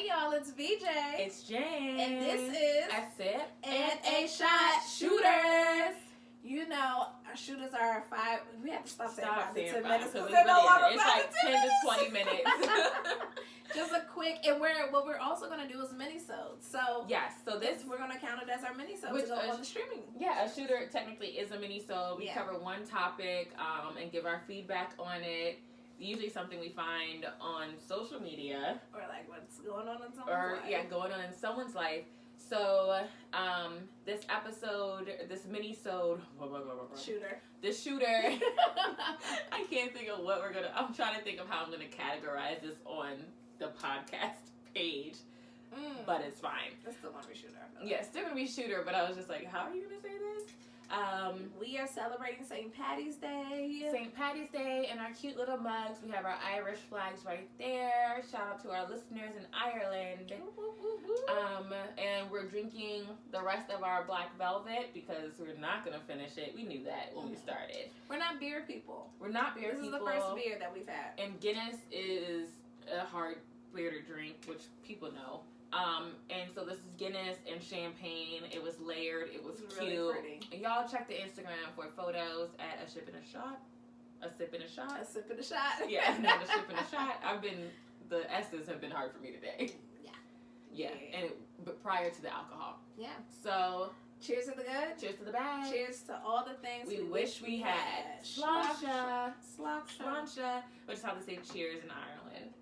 Hey y'all, it's VJ. It's Jame. And this is A Sip and a Shot Shooters. You know, our shooters are 5. We have to stop saying 5 to 10 minutes because they're no longer 5 like to 10 10 minutes. to 20 minutes. Just a quick, and what we're also going to do is mini-sodes. So yes, so this we're going to count it as our mini-sode to go on the streaming. Yeah, a shooter technically is a mini-sode. We Yeah. cover one topic and give our feedback on it. Usually something we find on social media. Or like what's going on in someone's life. Yeah, going on in someone's life. So, this episode, this mini-sode, this shooter, I can't think of what I'm trying to think of how I'm going to categorize this on the podcast page, but it's fine. It's still going to be shooter. Yeah, it's still going to be shooter, but I was just like, how are you going to say this? We are celebrating St. Patty's Day. St. Patty's Day and our cute little mugs. We have our Irish flags right there. Shout out to our listeners in Ireland. And we're drinking the rest of our Black Velvet because we're not going to finish it. We knew that when we started. We're not beer people. This is the first beer that we've had. And Guinness is a hard beer to drink, which people know. And so this is Guinness and champagne. It was layered. It was cute. Really pretty. And y'all check the Instagram for photos at A Sip and a Shot. A Sip and a Shot. A Sip and a Shot. Yeah, not A Sip and a Shot. The S's have been hard for me today. Yeah. But prior to the alcohol. Yeah. So, cheers to the good. Cheers to the bad. Cheers to all the things we wish we had. Sláinte. Sláinte. Which is how they say cheers in Ireland.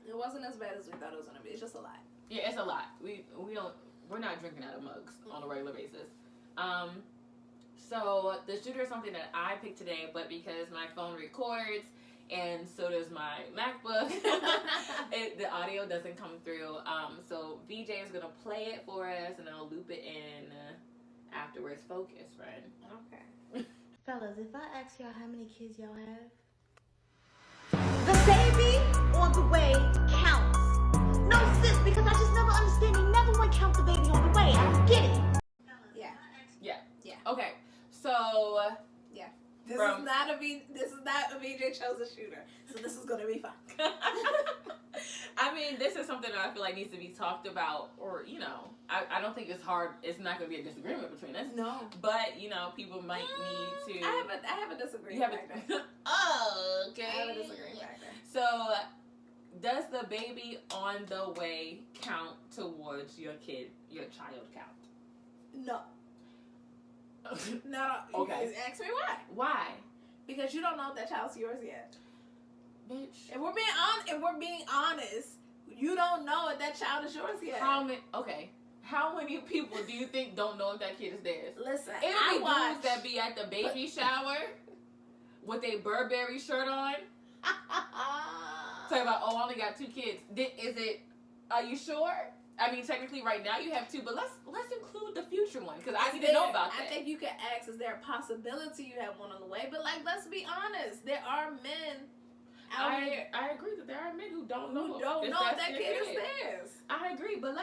It wasn't as bad as we thought it was gonna be. It's just a lot. Yeah, it's a lot. We're not drinking out of mugs on a regular basis. So the shooter is something that I picked today, but because my phone records and so does my MacBook, the audio doesn't come through. So VJ is gonna play it for us, and I'll loop it in afterwards. Focus, friend. Okay. Fellas, if I ask y'all how many kids y'all have, the baby on the way counts. No, sis, because I just never understand. They never want to count the baby on the way. I don't get it. Yeah. Okay. So. Yeah. This is not a VJ chose a shooter, so this is gonna be fun. I mean, this is something that I feel like needs to be talked about, or I don't think it's hard. It's not going to be a disagreement between us. No, but people might need to. I have a disagreement factor. Oh, okay. I have a disagreement factor. So, does the baby on the way count towards your child count? No. No. Okay. Ask me why. Why? Because you don't know if that child's yours yet. Bitch. If we're being honest, you don't know if that child is yours yet. How many people do you think don't know if that kid is theirs? Listen, It'll be dudes that be at the baby shower with a Burberry shirt on. Talking about, I only got 2 kids. Are you sure? I mean, technically right now you have 2, but let's include the future one, because I need to know about that. I think you could ask, is there a possibility you have one on the way? But let's be honest, there are men out here. I agree that there are men who don't know if that kid is theirs. I agree, but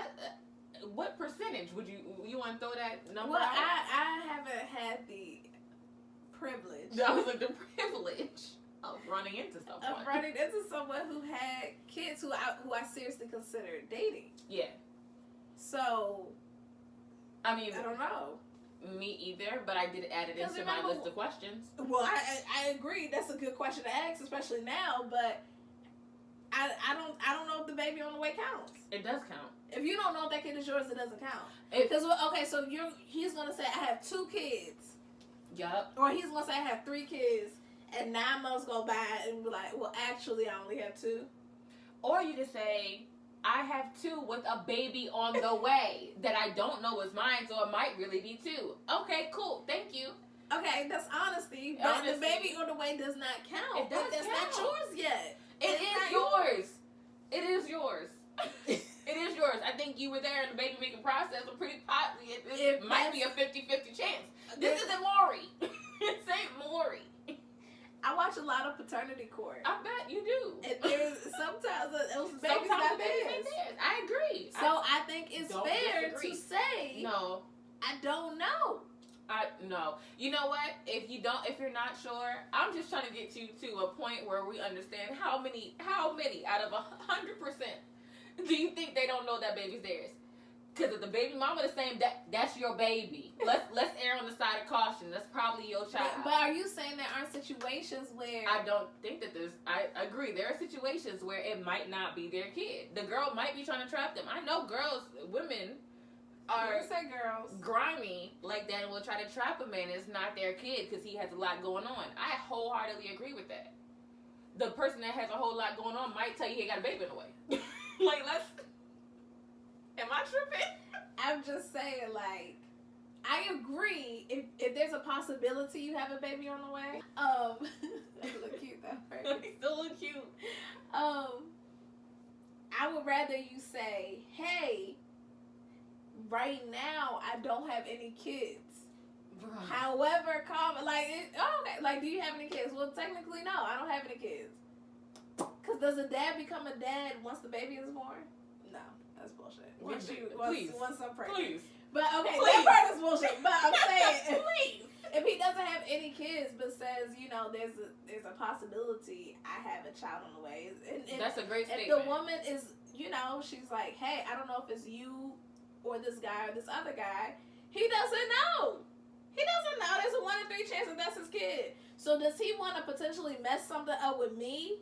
what percentage would you want to throw that number out? Well, I haven't had the privilege. That was like the privilege of running into someone. Who had kids who I seriously considered dating. Yeah. So, I mean, I don't know. Me either, but I did add it into my list of questions. Well, I agree. That's a good question to ask, especially now. But I don't know if the baby on the way counts. It does count. If you don't know if that kid is yours, it doesn't count. So he's gonna say I have 2 kids. Yup. Or he's gonna say I have 3 kids, and 9 months go by and be like, well, actually, I only have 2. Or you just say, I have 2 with a baby on the way that I don't know is mine, so it might really be 2. Okay, cool. Thank you. Okay, that's honesty. But the baby on the way does not count. It does That's count. Not yours yet. It is yours. It is yours. It is yours. I think you were there in the baby making process. I'm pretty positive it might be a 50-50 chance. This isn't Maury. This ain't Maury. I watch a lot of paternity court. I bet you do. And there's sometimes those babies not theirs. I agree. So I think it's fair to say, no, I don't know. No. You know what? If you're not sure, I'm just trying to get you to a point where we understand how many out of 100% do you think they don't know that baby's theirs? Because if the baby mama is saying that's your baby, let's err on the side of caution. That's probably your child. But are you saying there aren't situations where... I don't think that there's... I agree. There are situations where it might not be their kid. The girl might be trying to trap them. I know women are grimy like that and will try to trap a man. It's not their kid because he has a lot going on. I wholeheartedly agree with that. The person that has a whole lot going on might tell you he got a baby in the way. Like, am I tripping? I'm just saying, like, I agree. If there's a possibility you have a baby on the way, they look cute though. Right? They still look cute. I would rather you say, hey, right now I don't have any kids. Right. However, okay, like, do you have any kids? Well, technically, no, I don't have any kids. Because does a dad become a dad once the baby is born? No, that's bullshit. Once I'm pregnant. Please. But, okay, please. that part is bullshit. But I'm saying, if he doesn't have any kids, but says, there's a possibility I have a child on the way. And that's a great statement. If the woman is, she's like, hey, I don't know if it's you or this guy or this other guy, he doesn't know. He doesn't know. There's a 1 in 3 chance that that's his kid. So does he want to potentially mess something up with me?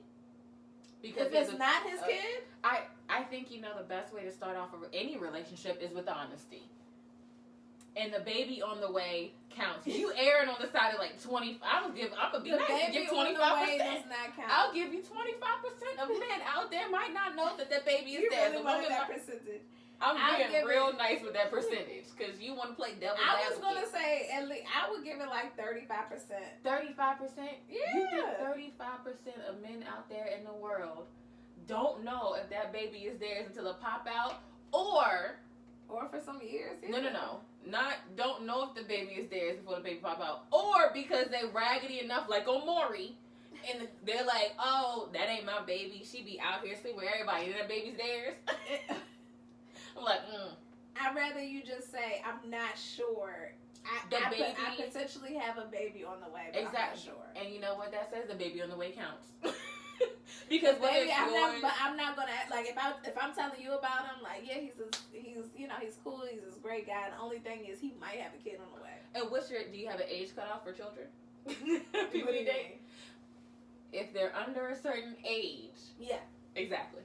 Because if it's not his kid? I think, the best way to start off any relationship is with honesty. And the baby on the way counts. You erring on the side of like 20. I'm gonna be nice and give 25%. Does not count. I'll give you 25% of men out there might not know that baby is there. Really wanted that percentage. I'm being real nice with that percentage because you want to play devil's advocate. I was gonna say at least I would give it like 35%. 35%? Yeah. You think 35% of men out there in the world don't know if that baby is theirs until it pop out, or for some years? Yeah. No. Don't know if the baby is theirs before the baby pop out, or because they raggedy enough, like on Maury, and they're like, oh, that ain't my baby. She be out here sleeping with everybody, and that baby's theirs. I'm like, I'd rather you just say, I'm not sure. I potentially have a baby on the way, but exactly. I'm not sure. And you know what that says? The baby on the way counts. Because I'm not gonna act like if I'm telling you about him, like, yeah, he's cool, he's this great guy. The only thing is he might have a kid on the way. And do you have an age cutoff for children? People you date? If they're under a certain age. Yeah. Exactly.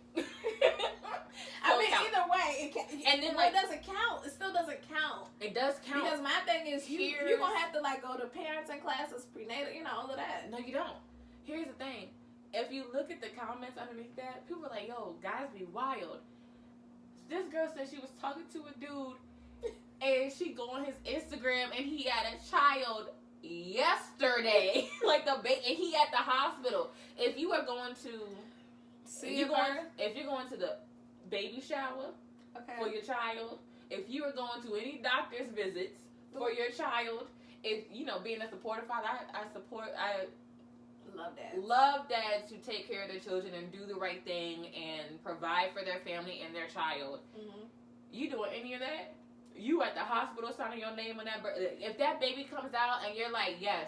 Either way, it doesn't count. It still doesn't count. It does count. Because my thing is, you're going to have to, go to parenting classes, prenatal, all of that. No, you don't. Here's the thing. If you look at the comments underneath that, people are like, yo, guys be wild. This girl said she was talking to a dude, and she go on his Instagram, and he had a child yesterday. And he at the hospital. If you are going to... If you're going to the baby shower for your child, if you are going to any doctor's visits for your child, if being a supportive father, I love dads who take care of their children and do the right thing and provide for their family and their child. Mm-hmm. You doing any of that? You at the hospital signing your name on that. If that baby comes out and you're like, yes,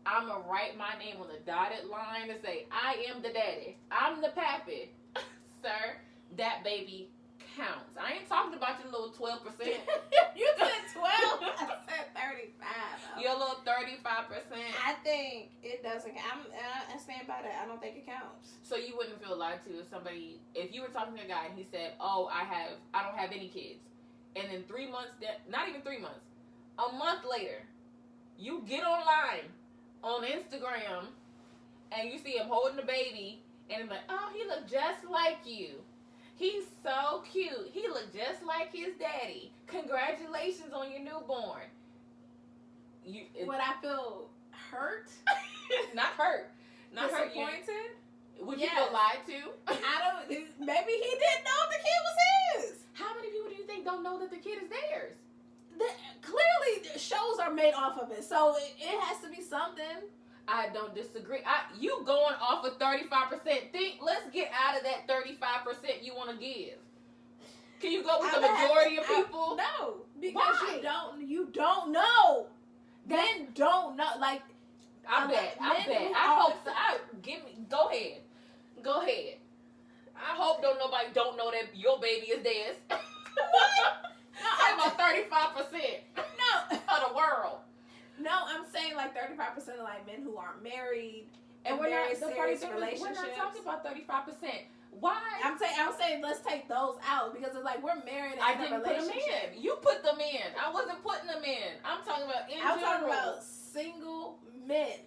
I'm going to write my name on the dotted line and say, I am the daddy. I'm the pappy. Sir, that baby counts. I ain't talking about your little 12%. You said 12. I said 35. Your little 35%. I think it doesn't count. I stand by that. I don't think it counts. So you wouldn't feel lied to if you were talking to a guy and he said, oh, I don't have any kids. And then 3 months, not even 3 months, a month later, you get online on Instagram, and you see him holding the baby, and I'm like, oh, he look just like you. He's so cute. He look just like his daddy. Congratulations on your newborn. Would I feel hurt? Not hurt. Not disappointed? Would you feel lied to? Maybe he didn't know the kid was his. How many people do you think don't know that the kid is theirs? Clearly, shows are made off of it, so it has to be something. I don't disagree. You going off of 35%. Let's get out of that 35% you want to give. Can you go with the majority of people? No, because you don't know. Men don't know. Like, I bet. I hope so. Go ahead. I hope nobody don't know that your baby is theirs. What? No, I'm about 35%. No. Of the world. No, I'm saying like 35% of like men who aren't married and we're not serious relationships. We're not talking about 35%. Why? I'm saying let's take those out because it's like we're married. I didn't put them in. You put them in. I wasn't putting them in. I'm talking about in I'm general. talking about single men.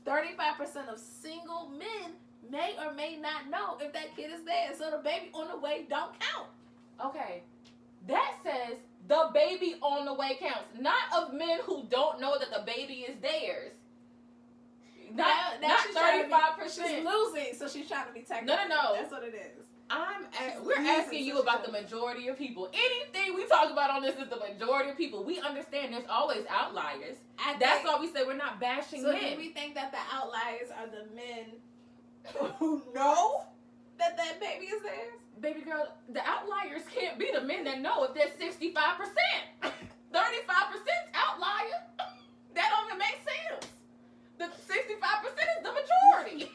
35% of single men may or may not know if that kid is there. So the baby on the way don't count. Okay. That says the baby on the way counts. Not of men who don't know that the baby is theirs. Not 35%. She's losing, so she's trying to be technical. No. That's what it is. We're asking you about the majority of people. Anything we talk about on this is the majority of people. We understand there's always outliers. That's why we say we're not bashing men. So do we think that the outliers are the men who know that baby is theirs? Baby girl, the outliers can't be the men that know if there's 65%. 35% outlier. That don't even make sense. The 65% is the majority.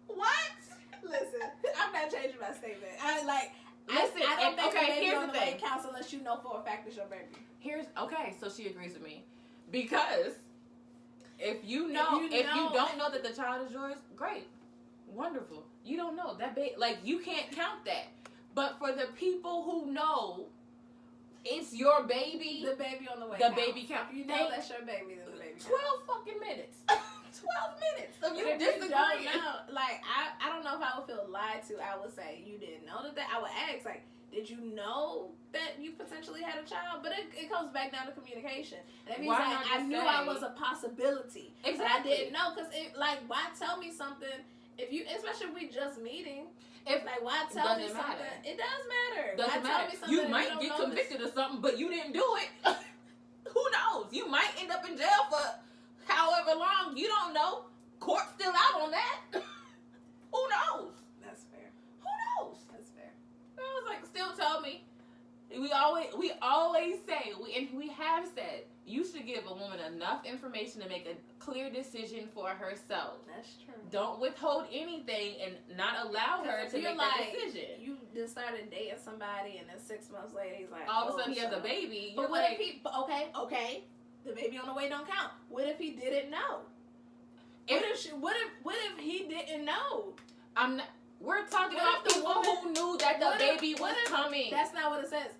What? Listen, I'm not changing my statement. I don't think okay, the baby here's on the the thing. way counts unless you know for a fact it's your baby. So she agrees with me. Because if you don't know that the child is yours, great. Wonderful. You don't know. That you can't count that. But for the people who know it's your baby, the baby on the way. Baby counts. If you know that's your baby, then the baby counts. 12 fucking minutes. 12 minutes of you disagreeing. I don't know if I would feel lied to. I would say you didn't know that. I would ask, like, did you know that you potentially had a child? But it comes back down to communication. And if he's like, I knew I was a possibility. Exactly. But I didn't know. Because, why tell me something if you, especially if we just meeting. Why tell me something? It does matter. Doesn't matter. You might get convicted of something, but you didn't do it. Who knows? You might end up in jail for however long. You don't know. Court's still out on that. Who knows? That's fair. Who knows? That's fair. I was like, still tell me. We always say, and we have said, you should give a woman enough information to make a clear decision for herself. That's true. Don't withhold anything and not allow her to make that decision. You just started dating somebody and then 6 months later he's like, all of a sudden he has a baby. But what if he, okay, the baby on the way don't count. What if he didn't know? What if he didn't know? We're talking about people who knew that the baby was coming. That's not what it says.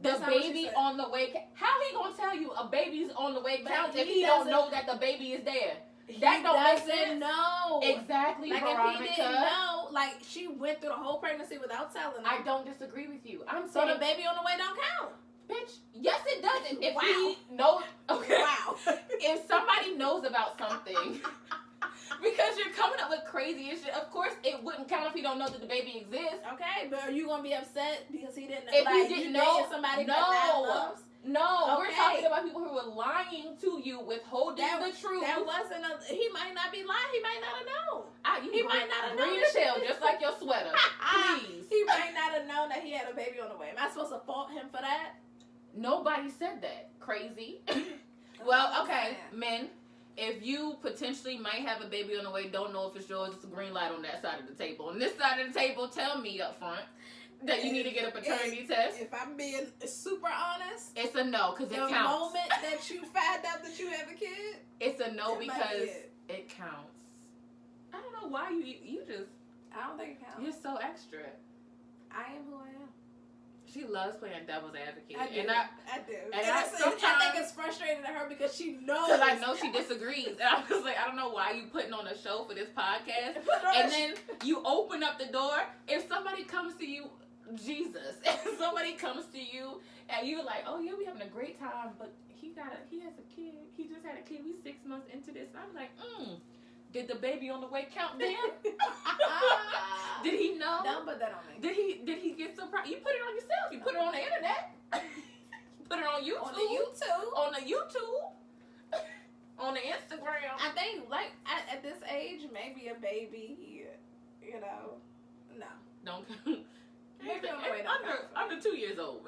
The baby on the way. How he gonna tell you a baby's on the way counts if he don't know that the baby is there? That don't make sense. No. Exactly, like Veronica. If he didn't know, like she went through the whole pregnancy without telling him. I don't disagree with you. I'm so saying the baby on the way don't count. Bitch, yes it doesn't. If wow. he knows, okay. Wow. If somebody knows about something, because you're coming up with crazy shit, of course it wouldn't count if he don't know that the baby exists. Okay, but are you gonna be upset because he didn't know? If he didn't know somebody loves? No, we're talking about people who are lying to you, withholding the truth. That wasn't he might not be lying. He might not have known. He might not have known. Green shell, just like your sweater. Please. He might not have known that he had a baby on the way. Am I supposed to fault him for that? Nobody said that. Crazy. Well, okay, men. If you potentially might have a baby on the way, don't know if it's yours, it's a green light on that side of the table. On this side of the table, tell me up front that you need to get a paternity test. If I'm being super honest, it's a no because it counts. The moment that you find out that you have a kid, it's a no because it counts. I don't know why you just. I don't think it counts. You're so extra. I am who I am. She loves playing devil's advocate. I do. And I think it's frustrating to her because she knows. Because I know she disagrees. And I was like, I don't know why you putting on a show for this podcast. And then you open up the door. If somebody comes to you, Jesus, if somebody comes to you and you're like, oh yeah, we having a great time, but he has a kid. He just had a kid. We 6 months into this. And I'm like, did the baby on the way count then? Did he know? Don't put that on me. Did he get surprised? You put it on yourself. You put it on the internet. Put it on YouTube. On the YouTube. On the Instagram. I think at this age, maybe a baby, no. Don't. Maybe on the way. Under 2 years old.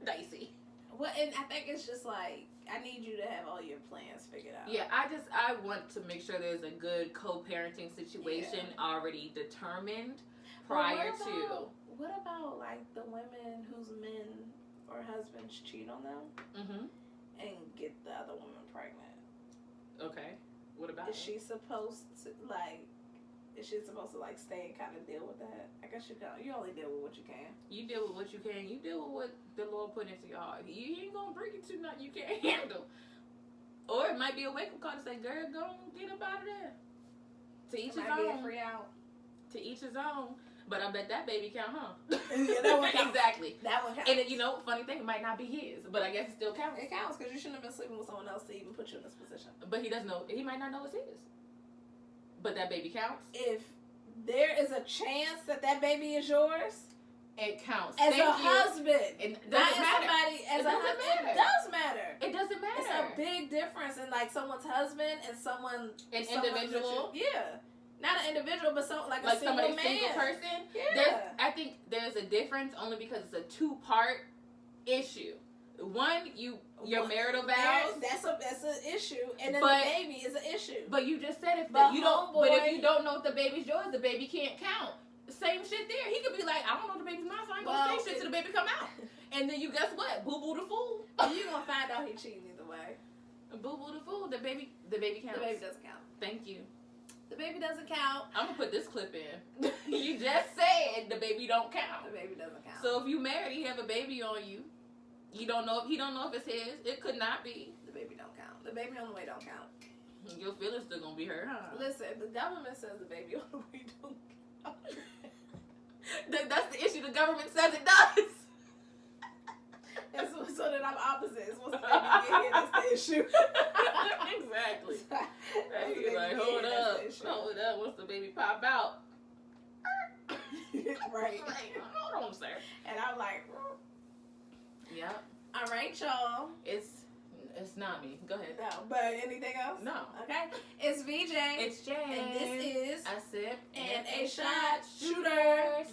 Dicey. Well, and I think it's just like I need you to have all your plans figured out. Yeah, I want to make sure there's a good co-parenting situation already determined prior to. What about like the women whose men or husbands cheat on them and get the other woman pregnant? Okay, what about? Is she supposed to stay and kind of deal with that? I guess you only deal with what you can. You deal with what you can. You deal with what the Lord put into your heart. He ain't gonna bring you to nothing you can't handle. Or it might be a wake-up call to say, girl, go and get up out of there. To each his own. Free out. To each his own. But I bet that baby count, huh? Yeah, that one counts. Exactly. That one counts. And funny thing, it might not be his, but I guess it still counts. It counts because you shouldn't have been sleeping with someone else to even put you in this position. But he doesn't know. He might not know it's his. But that baby counts. If there is a chance that baby is yours, it counts. As a husband, it doesn't matter. It does matter. It doesn't matter. It's a big difference in like someone's husband and someone individual. Yeah, not an individual, but like a single somebody man. Single person. Yeah, I think there's a difference only because it's a 2-part issue. One, your marital vows. That's an issue, and then the baby is an issue. But you just said if you don't know if the baby's yours, the baby can't count. Same shit there. He could be like, I don't know if the baby's mine, so I ain't gonna say shit till the baby come out. And then you guess what? Boo boo the fool. You gonna find out he cheating either way. Boo boo the fool. The baby counts. The baby doesn't count. Thank you. The baby doesn't count. I'm gonna put this clip in. You just said the baby don't count. The baby doesn't count. So if you married, he have a baby on you. He don't know if it's his. It could not be. The baby don't count. The baby on the way don't count. Your feelings still gonna be hurt, huh? Listen, the government says the baby on the way don't count. That's the issue. The government says it does. And so that I'm opposite. It's once the baby get here, that's the issue. Exactly. You're like, hold up. Once the baby pop out. Right. Like, hold on, sir. And I'm like, yep. All right, y'all. It's not me. Go ahead. No, but anything else? No. Okay. It's VJ. It's Jame. And this is a sip and a shot shooters.